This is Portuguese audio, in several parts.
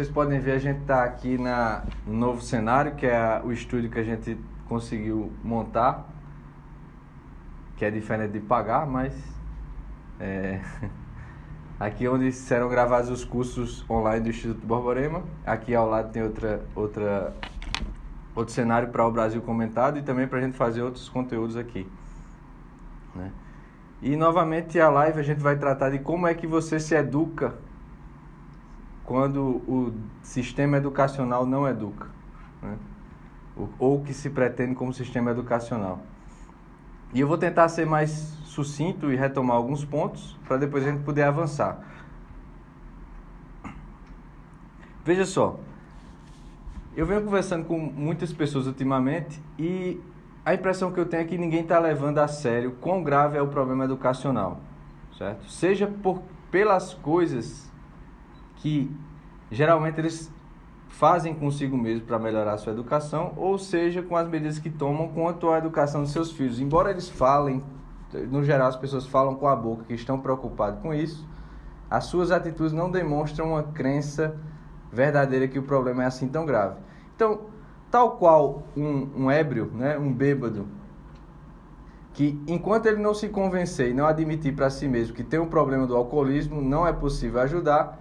vocês podem ver, a gente está aqui no novo cenário, que é o estúdio que a gente conseguiu montar, que é diferente de pagar, mas aqui é onde serão gravados os cursos online do Instituto Borborema. Aqui ao lado tem outro cenário para o Brasil Comentado e também para a gente fazer outros conteúdos aqui, né? E novamente a live a gente vai tratar de como é que você se educa quando o sistema educacional não educa, né? Ou que se pretende como sistema educacional. E eu vou tentar ser mais sucinto e retomar alguns pontos para depois a gente poder avançar. Veja só, eu venho conversando com muitas pessoas ultimamente e a impressão que eu tenho é que ninguém está levando a sério quão grave é o problema educacional, certo? Seja pelas coisas que geralmente eles fazem consigo mesmo para melhorar a sua educação, ou seja, com as medidas que tomam quanto à educação dos seus filhos. Embora eles falem, no geral as pessoas falam com a boca que estão preocupadas com isso, as suas atitudes não demonstram uma crença verdadeira que o problema é assim tão grave. Então, tal qual um ébrio, né, um bêbado, que enquanto ele não se convencer e não admitir para si mesmo que tem um problema do alcoolismo, não é possível ajudar.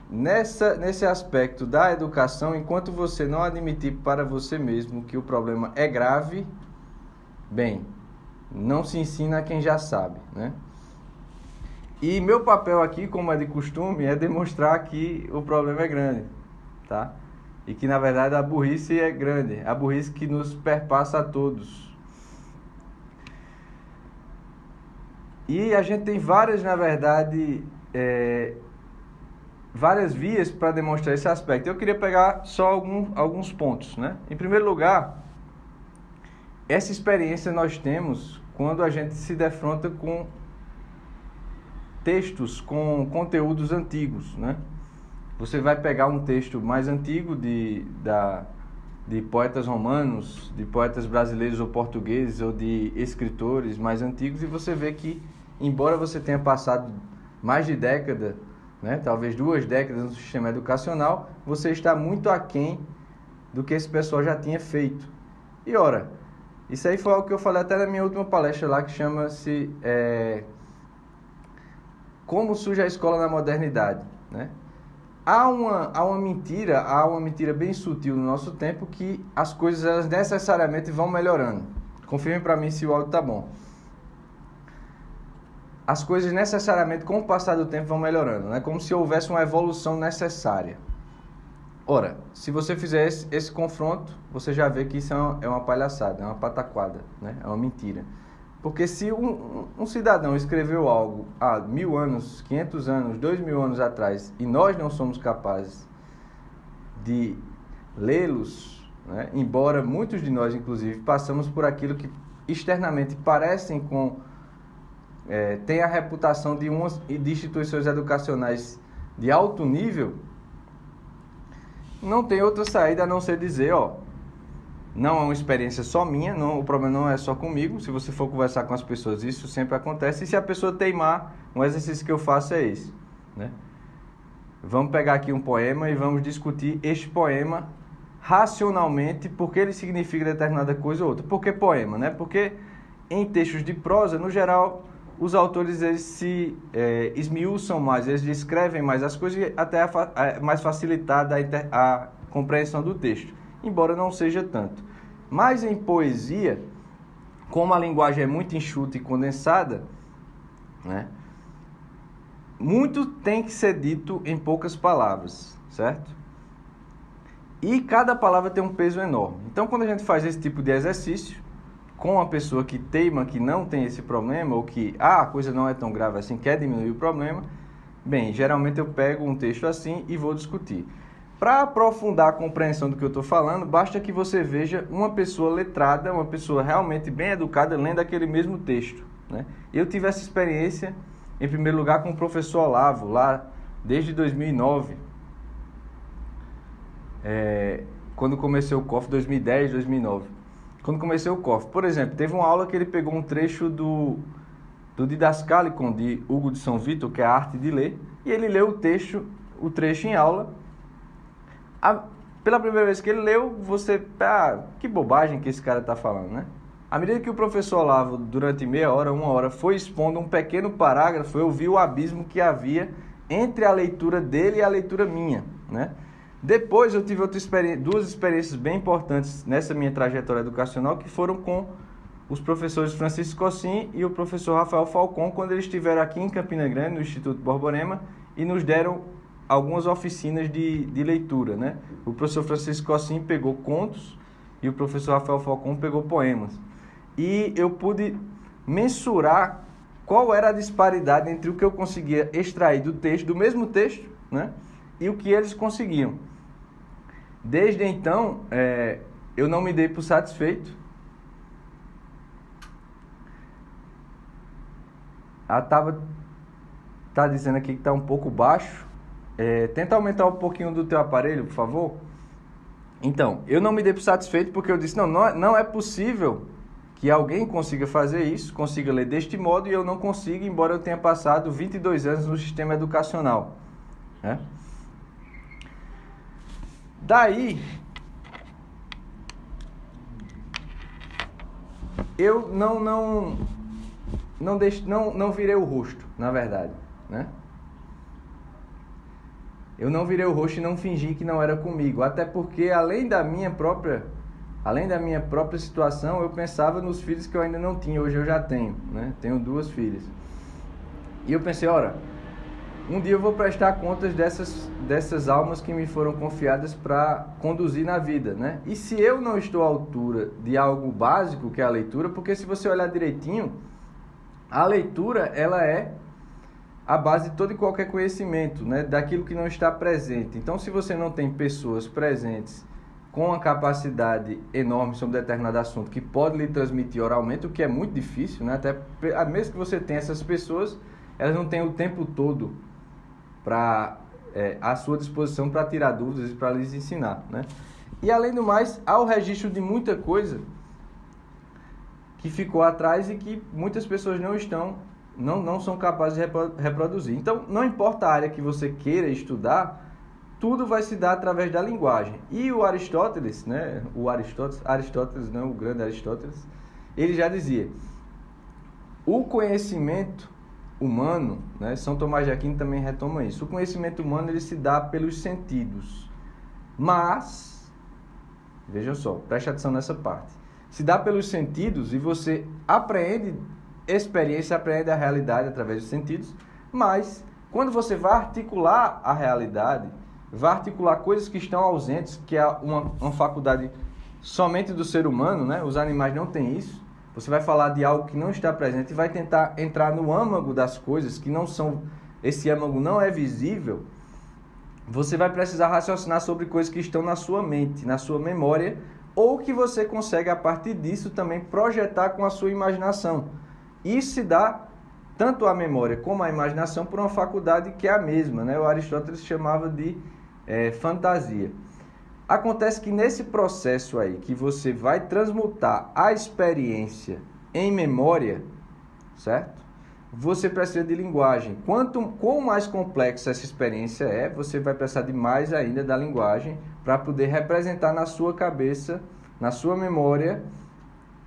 Nesse aspecto da educação, enquanto você não admitir para você mesmo que o problema é grave, bem, não se ensina a quem já sabe, né? E meu papel aqui, como é de costume, é demonstrar que o problema é grande, tá? E que, na verdade, a burrice é grande, a burrice que nos perpassa a todos. E a gente tem várias, na verdade, várias vias para demonstrar esse aspecto. Eu queria pegar só alguns pontos, né? Em primeiro lugar, essa experiência nós temos quando a gente se defronta com textos, com conteúdos antigos, né? Você vai pegar um texto mais antigo de poetas romanos, de poetas brasileiros ou portugueses, ou de escritores mais antigos, e você vê que, embora você tenha passado mais de década, né, talvez 2 décadas no sistema educacional, você está muito aquém do que esse pessoal já tinha feito. E ora, isso aí foi algo que eu falei até na minha última palestra lá, que chama-se Como surge a escola na modernidade, né? Há uma mentira bem sutil no nosso tempo, que as coisas elas necessariamente vão melhorando. Confirme para mim se o áudio está bom. As coisas necessariamente, com o passar do tempo, vão melhorando, né? Como se houvesse uma evolução necessária. Ora, se você fizer esse confronto, você já vê que isso é uma palhaçada, é uma pataquada, né? É uma mentira. Porque se um cidadão escreveu algo há 1000 anos, 500 anos, 2000 anos atrás, e nós não somos capazes de lê-los, né? Embora muitos de nós, inclusive, passamos por aquilo que externamente parecem tem a reputação de instituições educacionais de alto nível, não tem outra saída a não ser dizer, não é uma experiência só minha, o problema não é só comigo. Se você for conversar com as pessoas, isso sempre acontece. E se a pessoa teimar, um exercício que eu faço é esse, né? Vamos pegar aqui um poema e vamos discutir este poema racionalmente, porque ele significa determinada coisa ou outra. Por que poema, né? Porque em textos de prosa, no geral, os autores eles se esmiuçam mais, eles descrevem mais as coisas, até mais facilitada a compreensão do texto, embora não seja tanto. Mas em poesia, como a linguagem é muito enxuta e condensada, né, muito tem que ser dito em poucas palavras, certo? E cada palavra tem um peso enorme. Então, quando a gente faz esse tipo de exercício, com uma pessoa que teima que não tem esse problema, ou que a coisa não é tão grave assim, quer diminuir o problema, bem, geralmente eu pego um texto assim e vou discutir. Para aprofundar a compreensão do que eu estou falando, basta que você veja uma pessoa letrada, uma pessoa realmente bem educada, lendo aquele mesmo texto, né? Eu tive essa experiência, em primeiro lugar, com o professor Olavo, lá desde 2009, quando comecei o COF, 2010, 2009. Quando comecei o COF, por exemplo, teve uma aula que ele pegou um trecho do Didascalicon, de Hugo de São Vito, que é a arte de ler, e ele leu o trecho em aula. Pela primeira vez que ele leu, você... que bobagem que esse cara está falando, né? À medida que o professor Olavo, durante meia hora, uma hora, foi expondo um pequeno parágrafo, eu vi o abismo que havia entre a leitura dele e a leitura minha, né? Depois eu tive duas experiências bem importantes nessa minha trajetória educacional, que foram com os professores Francisco Cossim e o professor Rafael Falcon, quando eles estiveram aqui em Campina Grande, no Instituto Borborema, e nos deram algumas oficinas de leitura, né? O professor Francisco Cossim pegou contos e o professor Rafael Falcon pegou poemas. E eu pude mensurar qual era a disparidade entre o que eu conseguia extrair do texto, do mesmo texto, né? E o que eles conseguiam. Desde então, eu não me dei por satisfeito. A Taba está dizendo aqui que está um pouco baixo. Tenta aumentar um pouquinho do teu aparelho, por favor. Então, eu não me dei por satisfeito porque eu disse, não é possível que alguém consiga fazer isso, consiga ler deste modo, e eu não consigo, embora eu tenha passado 22 anos no sistema educacional, né? Daí, eu não virei o rosto, na verdade, né? Eu não virei o rosto e não fingi que não era comigo, até porque além da minha própria situação, eu pensava nos filhos que eu ainda não tinha. Hoje eu já tenho, né? Tenho 2 filhas. E eu pensei, um dia eu vou prestar contas dessas almas que me foram confiadas para conduzir na vida, né? E se eu não estou à altura de algo básico, que é a leitura, porque se você olhar direitinho, a leitura, ela é a base de todo e qualquer conhecimento, né? Daquilo que não está presente. Então, se você não tem pessoas presentes com uma capacidade enorme sobre determinado assunto que pode lhe transmitir oralmente, o que é muito difícil, né? Até mesmo que você tenha essas pessoas, elas não têm o tempo todo à sua disposição para tirar dúvidas e para lhes ensinar, né? E além do mais, há o registro de muita coisa que ficou atrás e que muitas pessoas não são capazes de reproduzir. Então, não importa a área que você queira estudar, tudo vai se dar através da linguagem. E o Aristóteles, né? Aristóteles, não, o grande Aristóteles, ele já dizia: o conhecimento humano, né? São Tomás de Aquino também retoma isso. O conhecimento humano, ele se dá pelos sentidos. Mas, vejam só, preste atenção nessa parte. Se dá pelos sentidos e você apreende experiência, apreende a realidade através dos sentidos, mas quando você vai articular a realidade, vai articular coisas que estão ausentes, que é uma faculdade somente do ser humano, né? Os animais não têm isso. Você vai falar de algo que não está presente e vai tentar entrar no âmago das coisas que não são... Esse âmago não é visível. Você vai precisar raciocinar sobre coisas que estão na sua mente, na sua memória, ou que você consegue, a partir disso, também projetar com a sua imaginação. Isso se dá tanto a memória como a imaginação por uma faculdade que é a mesma, né? O Aristóteles chamava de fantasia. Acontece que nesse processo aí, que você vai transmutar a experiência em memória, certo? Você precisa de linguagem. Quanto mais complexa essa experiência é, você vai precisar de mais ainda da linguagem para poder representar na sua cabeça, na sua memória,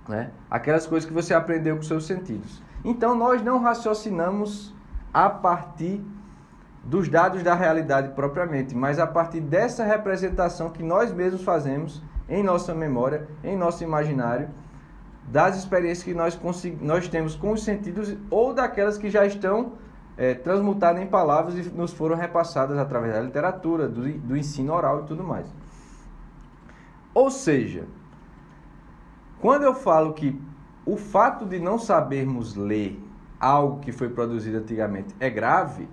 né, aquelas coisas que você aprendeu com seus sentidos. Então, nós não raciocinamos a partir dos dados da realidade propriamente, mas a partir dessa representação que nós mesmos fazemos em nossa memória, em nosso imaginário, das experiências que nós temos com os sentidos ou daquelas que já estão transmutadas em palavras e nos foram repassadas através da literatura, do ensino oral e tudo mais. Ou seja, quando eu falo que o fato de não sabermos ler algo que foi produzido antigamente é grave,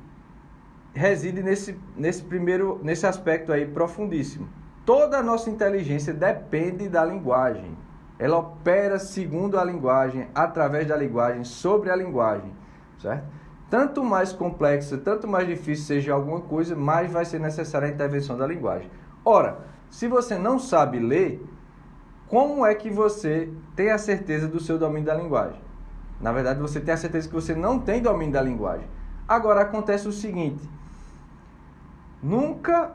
reside nesse aspecto aí profundíssimo. Toda a nossa inteligência depende da linguagem. Ela opera segundo a linguagem, através da linguagem, sobre a linguagem, certo? Tanto mais complexa, tanto mais difícil seja alguma coisa, mais vai ser necessária a intervenção da linguagem. Ora, se você não sabe ler, como é que você tem a certeza do seu domínio da linguagem? Na verdade, você tem a certeza que você não tem domínio da linguagem. Agora, acontece o seguinte: nunca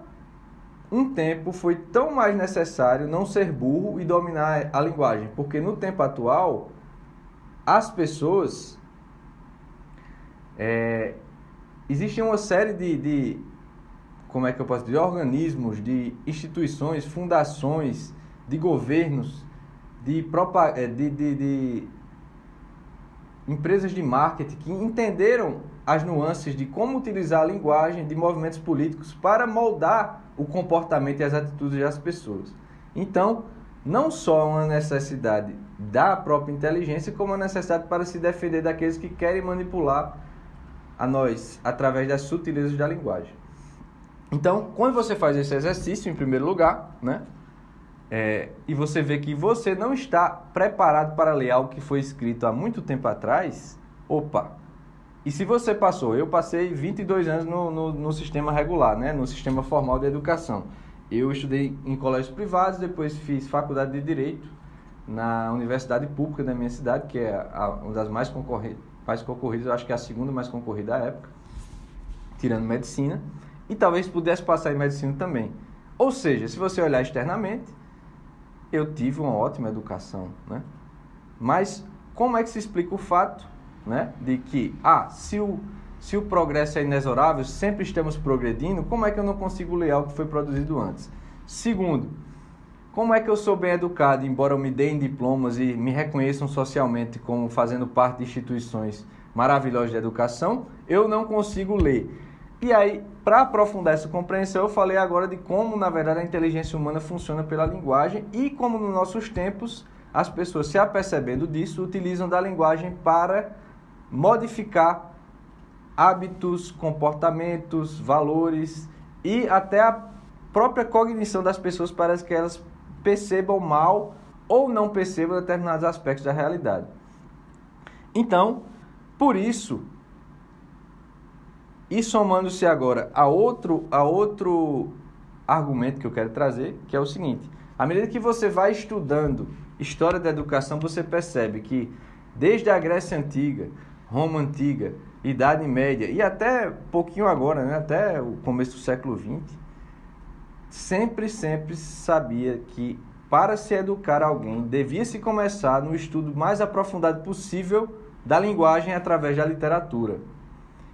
um tempo foi tão mais necessário não ser burro e dominar a linguagem, porque no tempo atual, as pessoas... existe uma série como é que eu posso dizer, de organismos, de instituições, fundações, de governos, de empresas de marketing que entenderam as nuances de como utilizar a linguagem de movimentos políticos para moldar o comportamento e as atitudes das pessoas. Então, não só uma necessidade da própria inteligência, como uma necessidade para se defender daqueles que querem manipular a nós através das sutilezas da linguagem. Então, quando você faz esse exercício, em primeiro lugar, né, e você vê que você não está preparado para ler algo que foi escrito há muito tempo atrás, opa! E se você passou, eu passei 22 anos no sistema regular, né, no sistema formal de educação. Eu estudei em colégios privados, depois fiz faculdade de Direito na Universidade Pública da minha cidade, que é uma das mais concorridas, eu acho que é a segunda mais concorrida à época, tirando Medicina, e talvez pudesse passar em Medicina também. Ou seja, se você olhar externamente, eu tive uma ótima educação, né? Mas como é que se explica o fato, né, de que, se o progresso é inexorável, sempre estamos progredindo, como é que eu não consigo ler algo que foi produzido antes? Segundo, como é que eu sou bem educado, embora eu me deem diplomas e me reconheçam socialmente como fazendo parte de instituições maravilhosas de educação, eu não consigo ler? E aí, para aprofundar essa compreensão, eu falei agora de como, na verdade, a inteligência humana funciona pela linguagem e como, nos nossos tempos, as pessoas, se apercebendo disso, utilizam da linguagem para modificar hábitos, comportamentos, valores e até a própria cognição das pessoas, parece que elas percebam mal ou não percebam determinados aspectos da realidade. Então, por isso, e somando-se agora a outro argumento que eu quero trazer, que é o seguinte: à medida que você vai estudando história da educação, você percebe que desde a Grécia Antiga, Roma Antiga, Idade Média e até pouquinho agora, né, até o começo do século XX, sempre sabia que para se educar alguém, devia-se começar no estudo mais aprofundado possível da linguagem através da literatura.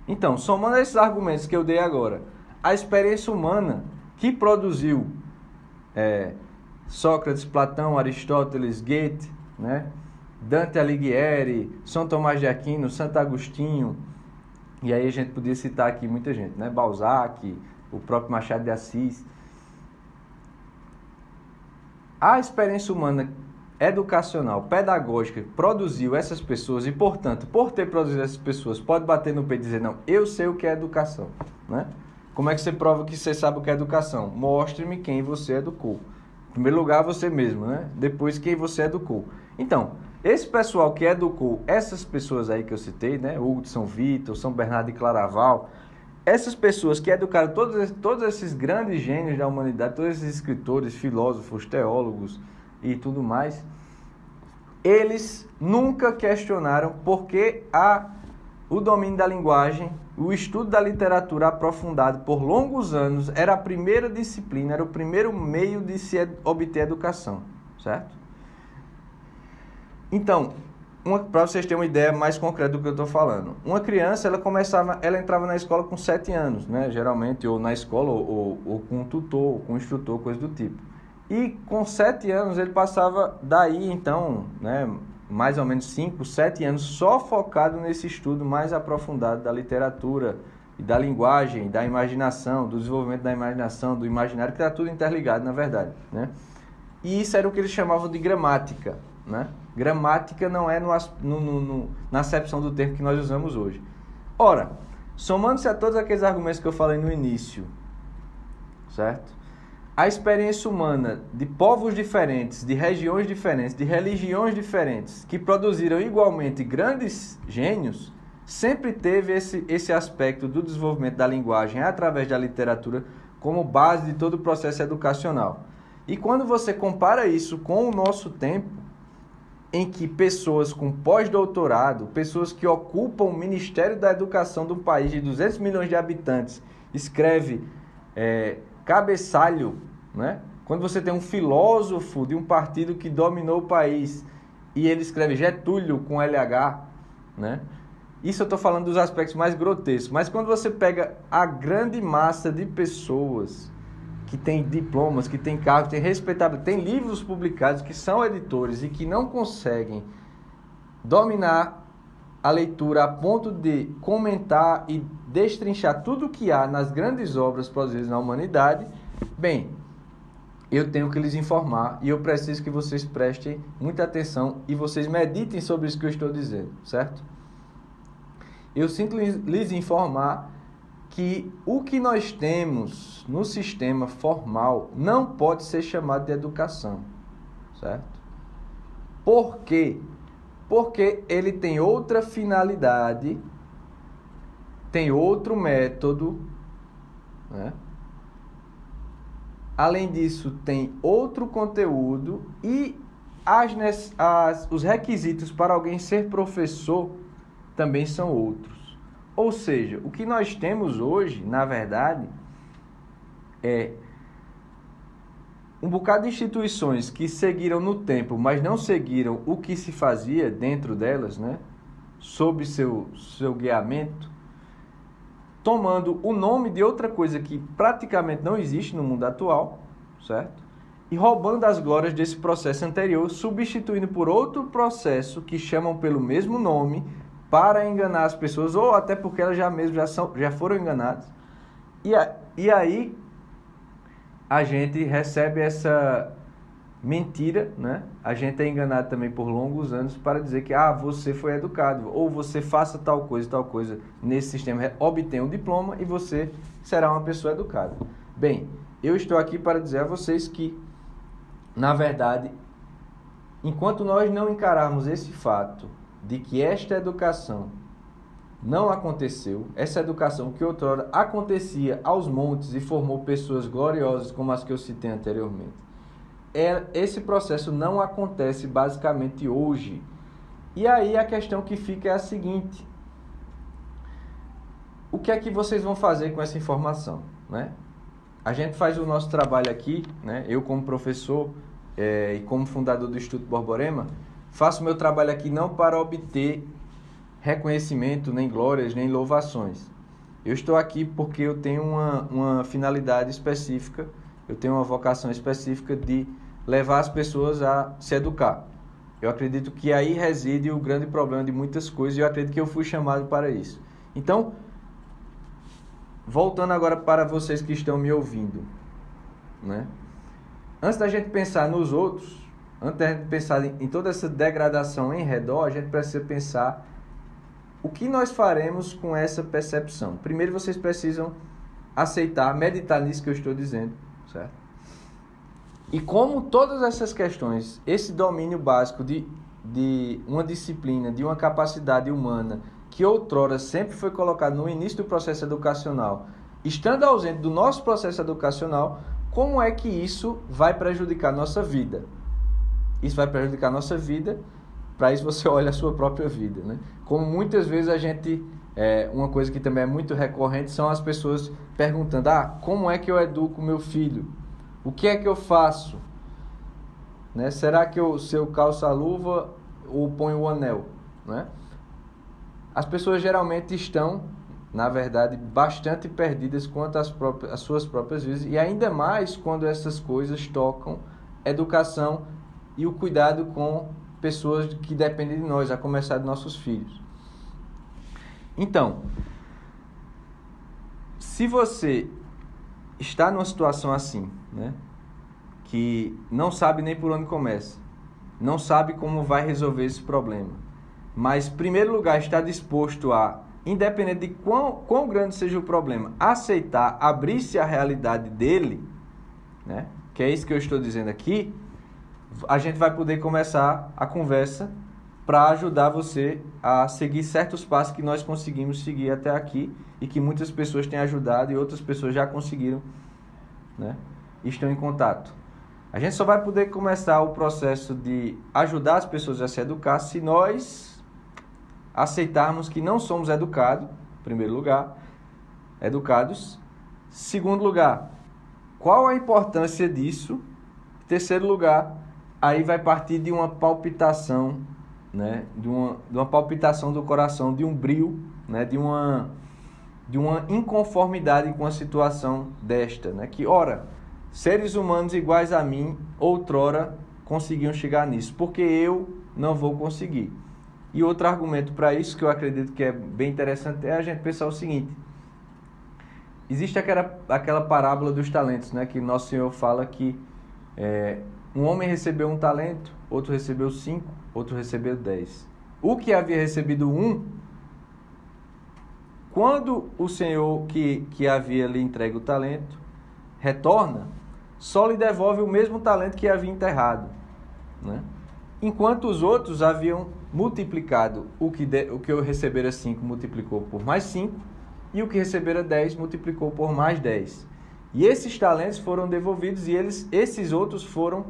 Então, somando esses argumentos que eu dei agora, a experiência humana que produziu Sócrates, Platão, Aristóteles, Goethe, né, Dante Alighieri, São Tomás de Aquino, Santo Agostinho, e aí a gente podia citar aqui muita gente, né, Balzac, o próprio Machado de Assis. A experiência humana educacional, pedagógica, produziu essas pessoas e, portanto, por ter produzido essas pessoas, pode bater no peito e dizer, não, eu sei o que é educação, né? Como é que você prova que você sabe o que é educação? Mostre-me quem você educou. Em primeiro lugar, você mesmo, né? Depois, quem você educou. Então, esse pessoal que educou essas pessoas aí que eu citei, né? Hugo de São Vítor, São Bernardo de Claraval, essas pessoas que educaram todos esses grandes gênios da humanidade, todos esses escritores, filósofos, teólogos e tudo mais, eles nunca questionaram porque o domínio da linguagem, o estudo da literatura aprofundado por longos anos era a primeira disciplina, era o primeiro meio de se obter educação, certo? Então, para vocês terem uma ideia mais concreta do que eu estou falando, uma criança, ela entrava na escola com 7 anos, né? Geralmente, ou na escola, ou com um tutor, ou com um instrutor, coisa do tipo. E com 7 anos ele passava daí, então, né, mais ou menos 5, 7 anos só focado nesse estudo mais aprofundado da literatura e da linguagem, da imaginação, do desenvolvimento da imaginação, do imaginário, que está tudo interligado, na verdade, né? E isso era o que eles chamavam de gramática, né? Gramática não é na acepção do termo que nós usamos hoje. Ora, somando-se a todos aqueles argumentos que eu falei no início, certo? A experiência humana de povos diferentes, de regiões diferentes, de religiões diferentes, que produziram igualmente grandes gênios, sempre teve esse aspecto do desenvolvimento da linguagem através da literatura como base de todo o processo educacional. E quando você compara isso com o nosso tempo, em que pessoas com pós-doutorado, pessoas que ocupam o Ministério da Educação de um país de 200 milhões de habitantes, escreve cabeçalho né? Quando você tem um filósofo de um partido que dominou o país e ele escreve Getúlio com LH, né? Isso eu estou falando dos aspectos mais grotescos. Mas quando você pega a grande massa de pessoas que tem diplomas, que tem cargos, tem respeitabilidade, tem livros publicados, que são editores e que não conseguem dominar a leitura a ponto de comentar e destrinchar tudo o que há nas grandes obras produzidas na humanidade, bem, eu tenho que lhes informar e eu preciso que vocês prestem muita atenção e vocês meditem sobre isso que eu estou dizendo, certo? Eu sinto lhes informar que o que nós temos no sistema formal não pode ser chamado de educação, certo? Por quê? Porque ele tem outra finalidade, tem outro método, né? Além disso, tem outro conteúdo e os requisitos para alguém ser professor também são outros. Ou seja, o que nós temos hoje, na verdade, é um bocado de instituições que seguiram no tempo, mas não seguiram o que se fazia dentro delas, né? Sob seu guiamento, tomando o nome de outra coisa que praticamente não existe no mundo atual, certo? E roubando as glórias desse processo anterior, substituindo por outro processo que chamam pelo mesmo nome para enganar as pessoas, ou até porque elas já foram enganadas. E aí a gente recebe essa mentira, né? A gente é enganado também por longos anos para dizer que você foi educado, ou você faça tal coisa nesse sistema, obtenha um diploma e você será uma pessoa educada. Bem, eu estou aqui para dizer a vocês que, na verdade, enquanto nós não encararmos esse fato de que esta educação não aconteceu, essa educação que outrora acontecia aos montes e formou pessoas gloriosas como as que eu citei anteriormente, esse processo não acontece basicamente hoje. E aí a questão que fica é a seguinte: o que é que vocês vão fazer com essa informação, né? A gente faz o nosso trabalho aqui, né? Eu como professor e como fundador do Instituto Borborema, faço meu trabalho aqui não para obter reconhecimento, nem glórias, nem louvações. Eu estou aqui porque eu tenho uma finalidade específica, eu tenho uma vocação específica de levar as pessoas a se educar. Eu acredito que aí reside o grande problema de muitas coisas e eu acredito que eu fui chamado para isso. Então, voltando agora para vocês que estão me ouvindo, né? Antes da gente pensar nos outros, antes da gente pensar em toda essa degradação em redor, a gente precisa pensar o que nós faremos com essa percepção. Primeiro vocês precisam aceitar, meditar nisso que eu estou dizendo, certo? E como todas essas questões, esse domínio básico de uma disciplina, de uma capacidade humana, que outrora sempre foi colocado no início do processo educacional, estando ausente do nosso processo educacional, como é que isso vai prejudicar a nossa vida? Isso vai prejudicar a nossa vida, para isso você olha a sua própria vida, né? Como muitas vezes uma coisa que também é muito recorrente são as pessoas perguntando, como é que eu educo meu filho? O que é que eu faço? Né? Será que se eu calço a luva ou ponho o anel? Né? As pessoas geralmente estão, na verdade, bastante perdidas quanto às suas próprias vidas, e ainda mais quando essas coisas tocam educação e o cuidado com pessoas que dependem de nós, a começar de nossos filhos. Então, se você está numa situação assim, né, que não sabe nem por onde começa, não sabe como vai resolver esse problema, mas, em primeiro lugar, está disposto a, independente de quão grande seja o problema, aceitar, abrir-se à realidade dele, né, que é isso que eu estou dizendo aqui, a gente vai poder começar a conversa para ajudar você a seguir certos passos que nós conseguimos seguir até aqui e que muitas pessoas têm ajudado e outras pessoas já conseguiram, né, estão em contato. A gente só vai poder começar o processo de ajudar as pessoas a se educar se nós aceitarmos que não somos educados, em primeiro lugar, educados. Segundo lugar, Qual a importância disso? Em terceiro lugar, aí vai partir de uma palpitação, né? De uma palpitação do coração, de um brio, né? De uma inconformidade com a situação desta, né? Que, ora, seres humanos iguais a mim, outrora, conseguiam chegar nisso, porque eu não vou conseguir. E outro argumento para isso, que eu acredito que é bem interessante, é a gente pensar o seguinte: existe aquela parábola dos talentos, né? Que Nosso Senhor fala que um homem recebeu um talento, outro recebeu 5, outro recebeu 10. O que havia recebido 1, quando o Senhor que havia lhe entregue o talento retorna, só lhe devolve o mesmo talento que havia enterrado, né? Enquanto os outros haviam multiplicado o que eu recebera 5 multiplicou por mais 5, e o que recebera 10 multiplicou por mais 10. E esses talentos foram devolvidos e esses outros foram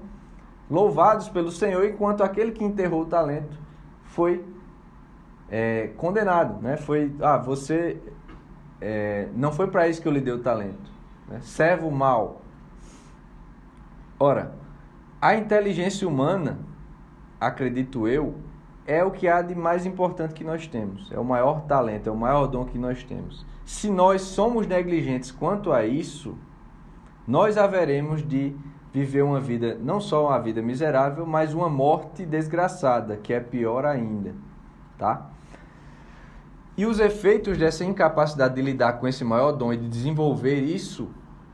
louvados pelo Senhor, enquanto aquele que enterrou o talento foi condenado, né? Você não foi para isso que eu lhe dei o talento, né? Servo mau. Ora, a inteligência humana, acredito eu, é o que há de mais importante que nós temos. É o maior talento, é o maior dom que nós temos. Se nós somos negligentes quanto a isso, nós haveremos de viver uma vida, não só uma vida miserável, mas uma morte desgraçada, que é pior ainda, tá? E os efeitos dessa incapacidade de lidar com esse maior dom e de desenvolver isso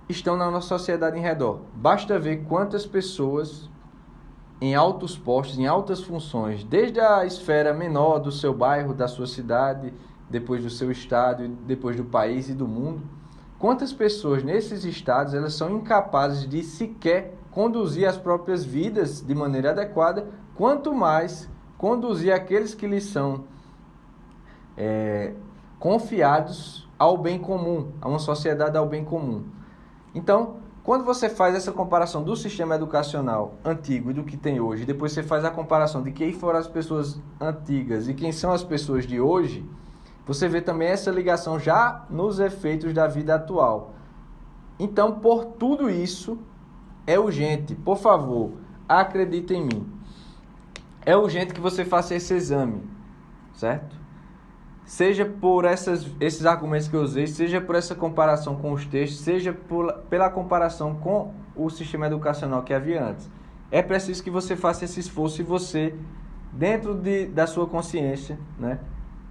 estão na nossa sociedade em redor. Basta ver quantas pessoas em altos postos, em altas funções, desde a esfera menor do seu bairro, da sua cidade, depois do seu estado, depois do país e do mundo. Quantas pessoas nesses estados elas são incapazes de sequer conduzir as próprias vidas de maneira adequada, quanto mais conduzir aqueles que lhes são confiados ao bem comum, a uma sociedade ao bem comum. Então, quando você faz essa comparação do sistema educacional antigo e do que tem hoje, depois você faz a comparação de quem foram as pessoas antigas e quem são as pessoas de hoje, você vê também essa ligação já nos efeitos da vida atual. Então, por tudo isso, é urgente, por favor, acredite em mim. É urgente que você faça esse exame, certo? Seja por esses argumentos que eu usei, seja por essa comparação com os textos, seja pela comparação com o sistema educacional que havia antes. É preciso que você faça esse esforço e você, dentro da sua consciência, né,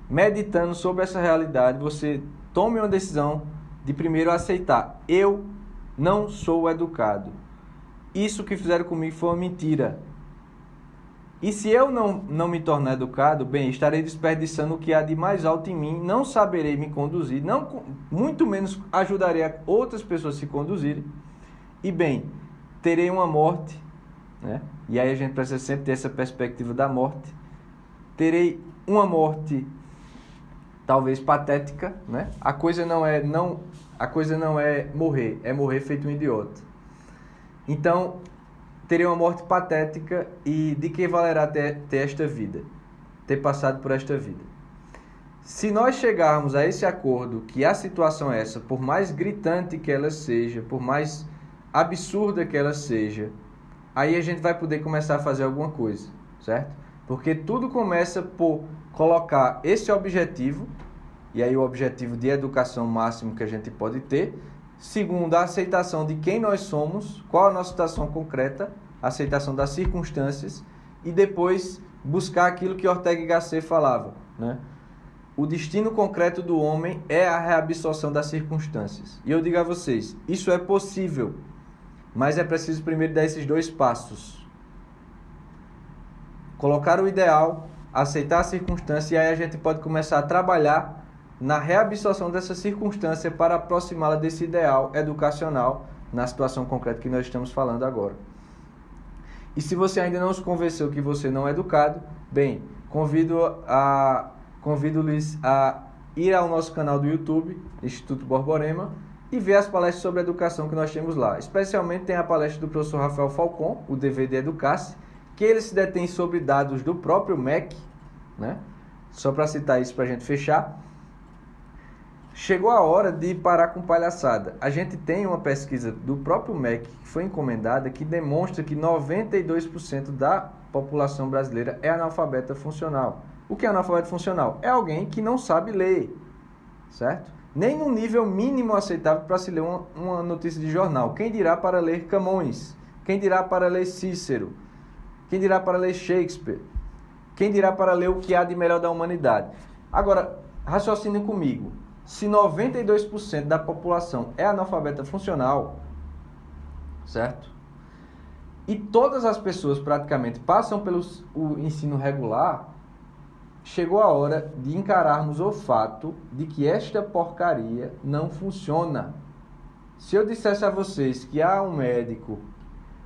meditando sobre essa realidade, você tome uma decisão de primeiro aceitar: eu não sou educado. Isso que fizeram comigo foi uma mentira. E se eu não me tornar educado, bem, estarei desperdiçando o que há de mais alto em mim, não saberei me conduzir, muito menos ajudarei a outras pessoas a se conduzirem. E bem, terei uma morte, né? E aí a gente precisa sempre ter essa perspectiva da morte. Terei uma morte talvez patética, né? A coisa não é morrer, é morrer feito um idiota. Então, terei uma morte patética, e de que valerá ter esta vida, ter passado por esta vida? Se nós chegarmos a esse acordo que a situação é essa, por mais gritante que ela seja, por mais absurda que ela seja, aí a gente vai poder começar a fazer alguma coisa, certo? Porque tudo começa por colocar esse objetivo, e aí o objetivo de educação máximo que a gente pode ter. Segundo, a aceitação de quem nós somos, qual a nossa situação concreta, a aceitação das circunstâncias, e depois buscar aquilo que Ortega y Gasset falava, né? O destino concreto do homem é a reabsorção das circunstâncias. E eu digo a vocês, isso é possível, mas é preciso primeiro dar esses 2 passos. Colocar o ideal, aceitar a circunstância, e aí a gente pode começar a trabalhar na reabsorção dessa circunstância para aproximá-la desse ideal educacional na situação concreta que nós estamos falando agora. E se você ainda não se convenceu que você não é educado, bem, convido-lhes a ir ao nosso canal do YouTube, Instituto Borborema, e ver as palestras sobre educação que nós temos lá. Especialmente tem a palestra do professor Rafael Falcon, o DVD Educar-se, que ele se detém sobre dados do próprio MEC, né? Só para citar isso para a gente fechar. chegou a hora de parar com palhaçada. A gente tem uma pesquisa do próprio MEC, que foi encomendada, que demonstra que 92% da população brasileira é analfabeta funcional. O que é analfabeto funcional? É alguém que não sabe ler, certo? Nem no nível mínimo aceitável para se ler uma notícia de jornal. Quem dirá para ler Camões? Quem dirá para ler Cícero? Quem dirá para ler Shakespeare? Quem dirá para ler o que há de melhor da humanidade? Agora, raciocine comigo. Se 92% da população é analfabeta funcional, certo? E todas as pessoas praticamente passam pelo ensino regular, chegou a hora de encararmos o fato de que esta porcaria não funciona. Se eu dissesse a vocês que há um médico,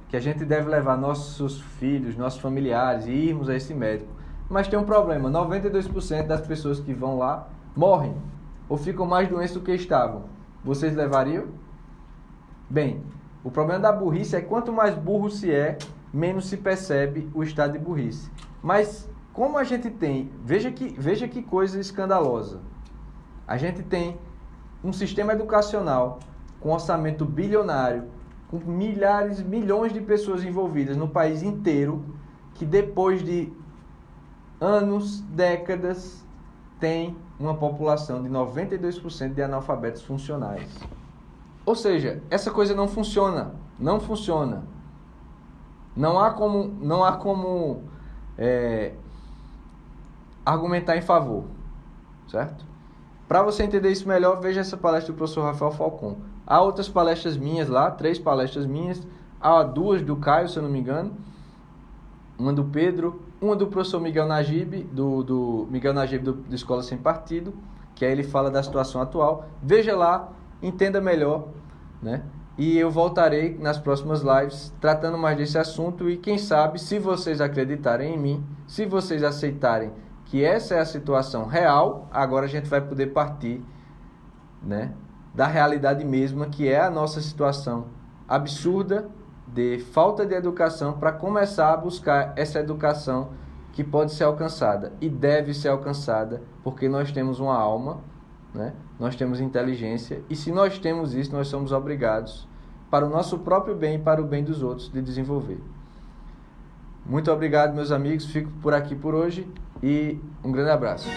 que a gente deve levar nossos filhos, nossos familiares e irmos a esse médico, mas tem um problema, 92% das pessoas que vão lá morrem ou ficam mais doentes do que estavam. Vocês levariam? Bem, o problema da burrice é que quanto mais burro se é, menos se percebe o estado de burrice. Mas como a gente tem, veja que coisa escandalosa. A gente tem um sistema educacional com orçamento bilionário, com milhares, milhões de pessoas envolvidas no país inteiro, que depois de anos, décadas, tem uma população de 92% de analfabetos funcionais. Ou seja, essa coisa não funciona, não funciona. Não há como argumentar em favor, certo? Para você entender isso melhor, veja essa palestra do professor Rafael Falcon. Há outras palestras minhas lá, 3 palestras minhas, há 2 do Caio, se eu não me engano, uma do Pedro, uma do professor Miguel Najib, do Escola Sem Partido, que aí ele fala da situação atual. Veja lá, entenda melhor, né? E eu voltarei nas próximas lives tratando mais desse assunto e quem sabe, se vocês acreditarem em mim, se vocês aceitarem que essa é a situação real, agora a gente vai poder partir, né, da realidade mesma, que é a nossa situação absurda de falta de educação, para começar a buscar essa educação que pode ser alcançada e deve ser alcançada, porque nós temos uma alma, né? Nós temos inteligência, e se nós temos isso, nós somos obrigados, para o nosso próprio bem e para o bem dos outros, de desenvolver. Muito obrigado, meus amigos, fico por aqui por hoje e um grande abraço.